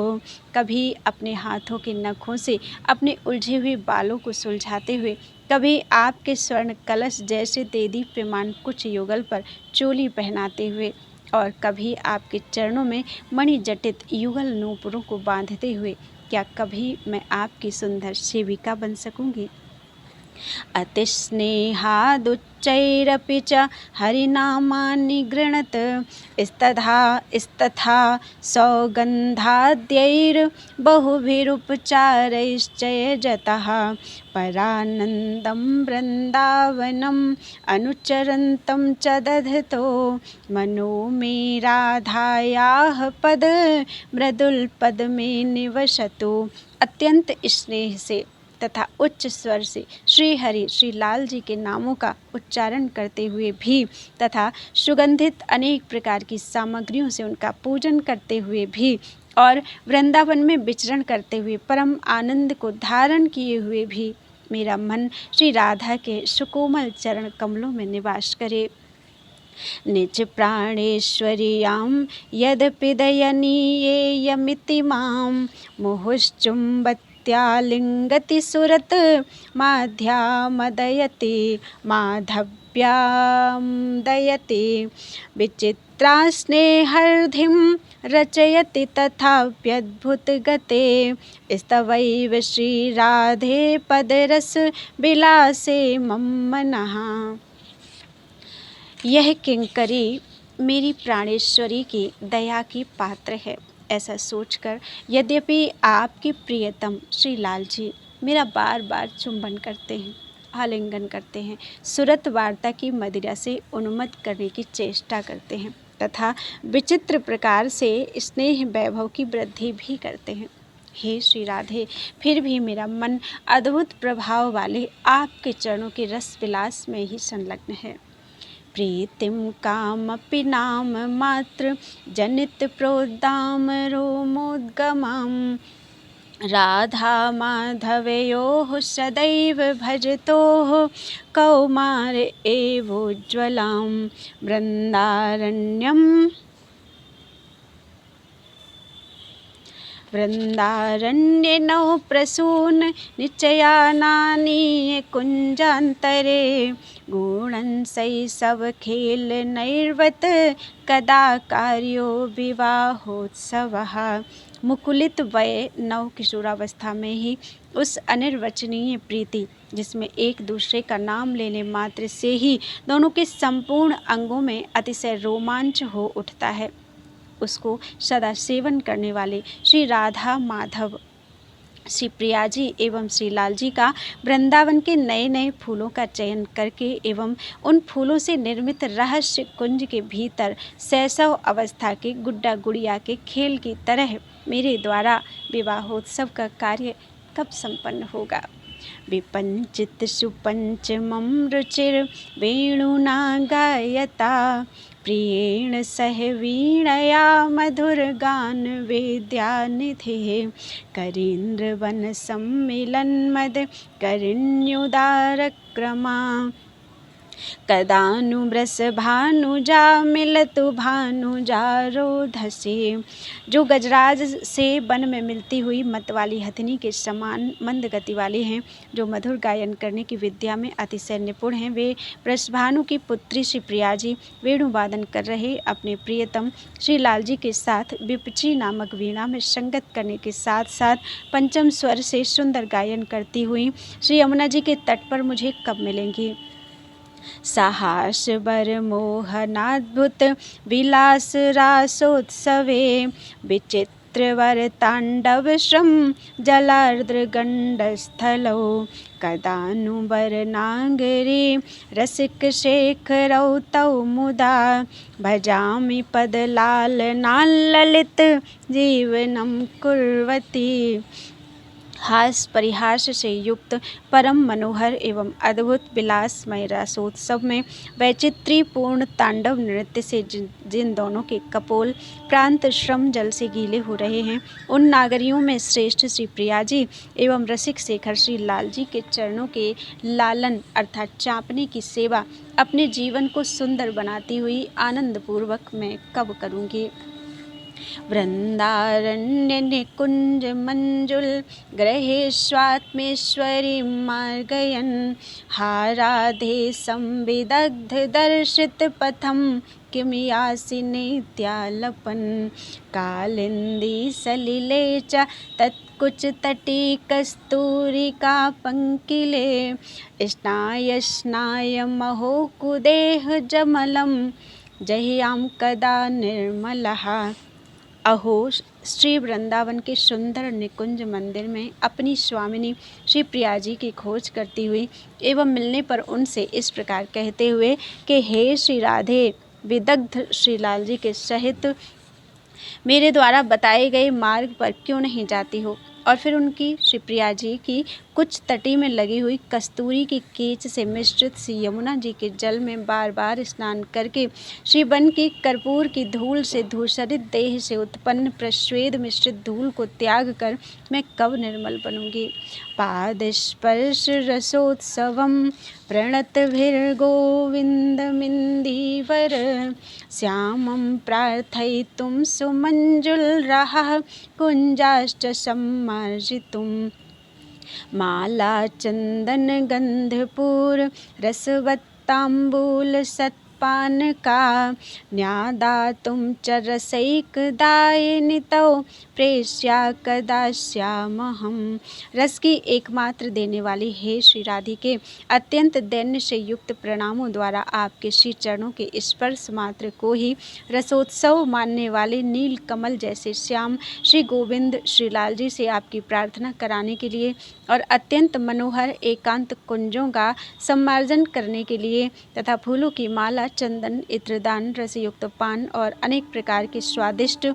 S1: कभी अपने हाथों के नखों से अपने उलझे हुए बालों को सुलझाते हुए, कभी आपके स्वर्ण कलश जैसे देदीप्यमान कुछ युगल पर चोली पहनाते हुए, और कभी आपके चरणों में मणि जटित युगल नूपुरों को बांधते हुए, क्या कभी मैं आपकी सुंदर सेविका बन सकूंगी। अतिस्नेहादुच्चैरपि च हरिनामानि गृणत स्तथा सौगन्धाद्यैर्बहुभिरुपचारैश्च यजतः परानन्दं वृन्दावनम् अनुचरन्तं च दधतो मनो मे राधायाः पद मृदुलपद में निवसतु। अत्यंत स्नेह से तथा उच्च स्वर से श्री हरि श्री लाल जी के नामों का उच्चारण करते हुए भी तथा सुगंधित अनेक प्रकार की सामग्रियों से उनका पूजन करते हुए भी और वृंदावन में विचरण करते हुए परम आनंद को धारण किए हुए भी मेरा मन श्री राधा के सुकोमल चरण कमलों में निवास करे। निज प्राणेश्वर्यां यद्यपि दयनीयेयमिति मां मुहुश्चुम्बत्यालिङ्गति सुरत माध्यामदयते माधव्यां दयते विचित्रा स्नेहर्धिं रचयति तथाप्यद्भुतगते स्तवैव श्रीराधे पदरस विलासे मम मनः। यह किंकरी मेरी प्राणेश्वरी की दया की पात्र है, ऐसा सोचकर यद्यपि आपके प्रियतम श्री लाल जी मेरा बार बार चुंबन करते हैं, आलिंगन करते हैं, सुरत वार्ता की मदिरा से उन्मत्त करने की चेष्टा करते हैं तथा विचित्र प्रकार से स्नेह वैभव की वृद्धि भी करते हैं, हे श्री राधे, फिर भी मेरा मन अद्भुत प्रभाव वाले आपके चरणों के रस विलास में ही संलग्न है। प्रीतिम कामपि नाम मात्र जनित प्रोद्दाम रोमोद्गमम् राधा माधवयोः सदैव भजतोः कौमार एवोज्ज्वलां वृन्दारण्यनौ प्रसून निचयानानि कुञ्जान्तरे गुणन् शैशव खेल नैर्वत कदा कार्यो विवाहोत्सवः। मुकुलित वय नव किशोरावस्था में ही उस अनिर्वचनीय प्रीति जिसमें एक दूसरे का नाम लेने मात्र से ही दोनों के संपूर्ण अंगों में अतिशय रोमांच हो उठता है, उसको सदा सेवन करने वाले श्री राधा माधव श्री प्रिया जी एवं श्री लाल जी का वृंदावन के नए नए फूलों का चयन करके एवं उन फूलों से निर्मित रहस्य कुंज के भीतर शैशव अवस्था के गुड्डा गुड़िया के खेल की तरह मेरे द्वारा विवाहोत्सव का कार्य कब संपन्न होगा। विपंचित सुपंचमं रुचिर वेणुना गायता प्रियेण सह वीणया मधुर गान वेद्यानिधिः करीन्द्र वन सम्मिलन मद करिण्युदारक्रमा कदानु वृषभानुजा मिलतु भानुजा रोधसे। जो गजराज से वन में मिलती हुई मत वाली हथिनी के समान मंद गति वाले हैं, जो मधुर गायन करने की विद्या में अतिशय निपुण हैं, वे वृषभानु की पुत्री श्री प्रिया जी वेणु वादन कर रहे अपने प्रियतम श्री लाल जी के साथ विपची नामक वीणा में संगत करने के साथ साथ पंचम स्वर से सुंदर गायन करती हुई श्री यमुना जी के तट पर मुझे कब मिलेंगी। साहस बर मोहनाद्भुत विलास रासोत्सवे विचित्रवर तांडव श्रम जलार्द्र गंडस्थलो। कदानुबर नागरी रसिक शेखरौ तौ मुदा भजामि पदलाल नाललित जीवनम कुर्वती। हास परिहास से युक्त परम मनोहर एवं अद्भुत विलासमय रसोत्सव में वैचित्र्यपूर्ण तांडव नृत्य से जिन दोनों के कपोल प्रांत श्रम जल से गीले हो रहे हैं, उन नागरियों में श्रेष्ठ श्री प्रिया जी एवं रसिक शेखर श्री लाल जी के चरणों के लालन अर्थात चापने की सेवा अपने जीवन को सुंदर बनाती हुई आनंदपूर्वक मैं कब करूँगी। वृंदारण्य निकुंज मंजुल ग्रहे स्वात्मेश्वरी मार्गयन। हा राधे संविदग्ध दर्शित पथम किम यासि नित्यालपन। कालिंदी सलिले च तत्कुच तटी कस्तूरिका पंकिले। स्नाय स्नाय महो कुदेह जमलम जह्याम कदा निर्मलः। अहो श्री वृंदावन के सुंदर निकुंज मंदिर में अपनी स्वामिनी श्री प्रिया जी की खोज करती हुई एवं मिलने पर उनसे इस प्रकार कहते हुए कि हे श्री राधे, विदग्ध श्री लाल जी के सहित मेरे द्वारा बताए गए मार्ग पर क्यों नहीं जाती हो। और फिर उनकी श्री प्रिया जी की कुछ तटी में लगी हुई कस्तूरी की कीच से मिश्रित सी यमुना जी के जल में बार बार स्नान करके श्री वन की कर्पूर की धूल से धूसरित देह से उत्पन्न प्रश्वेद मिश्रित धूल को त्याग कर मैं कब निर्मल बनूंगी। पाद स्पर्श रसोत्सवम प्रणत गोविंदमिंदीवर। श्यामं प्रार्थयितुं सुमंजुल रहा कुंजाश्च सम्मार्जितुम्। माला चंदन गंधपूर रसवत्तांबूल सत्पान का न्यादातुं च रसैकदायिनितौ प्रेष्या कदा श्यामहम। रस की एकमात्र देने वाली हे श्री राधिके, अत्यंत दैन्य से युक्त प्रणामों द्वारा आपके श्री चरणों के स्पर्श मात्र को ही रसोत्सव मानने वाले नील कमल जैसे श्याम श्री गोविंद श्री लाल जी से आपकी प्रार्थना कराने के लिए और अत्यंत मनोहर एकांत कुंजों का सम्मार्जन करने के लिए तथा फूलों की माला, चंदन, इत्रदान, रसयुक्त पान और अनेक प्रकार के स्वादिष्ट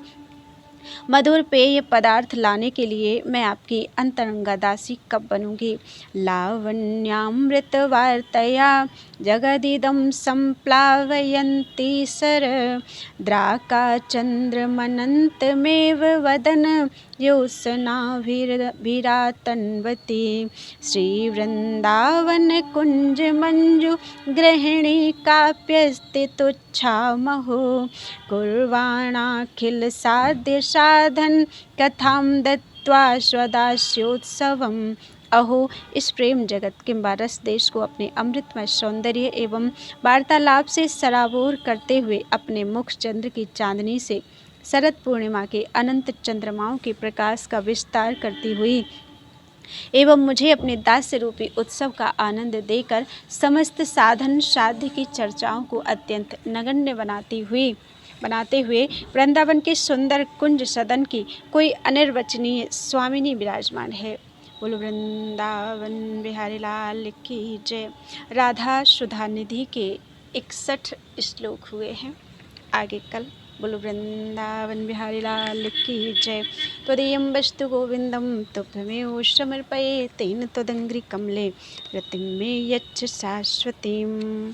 S1: मधुर पेय पदार्थ लाने के लिए मैं आपकी अंतरंगा दासी कब बनूंगी। लावण्यामृत वार्तया जगदिदं संप्लावयन्ति सर। द्राका चंद्रमनंतमेव वदन योत्सनाभिरातन्वती। श्री वृंदावन कुंज मंजु गृहिणी काप्यस्ते तुच्छामहो। कुर्वाणाखिल साध्य साधन कथां दत्त्वा स्वदास्योत्सवम्। अहो इस प्रेम जगत किंबा रस देश को अपने अमृतमय सौंदर्य एवं वार्तालाप से सराबोर करते हुए अपने मुख चंद्र की चांदनी से शरद पूर्णिमा के अनंत चंद्रमाओं के प्रकाश का विस्तार करती हुई एवं मुझे अपने दास्य रूपी उत्सव का आनंद देकर समस्त साधन साध्य की चर्चाओं को अत्यंत नगण्य बनाते हुए वृंदावन के सुंदर कुंज सदन की कोई अनिर्वचनीय स्वामिनी विराजमान है। बोलो वृंदावन बिहारी लाल की जय। राधा सुधा निधि के 61 श्लोक हुए हैं, आगे कल। बोलो वृंदावन बिहारी लाल की जय। त्वदीयं वस्तु गोविंदम तुभ्यमेव समर्पये तेन त्वदंघ्रि कमले रतिं मे यच्छ शाश्वतीम्।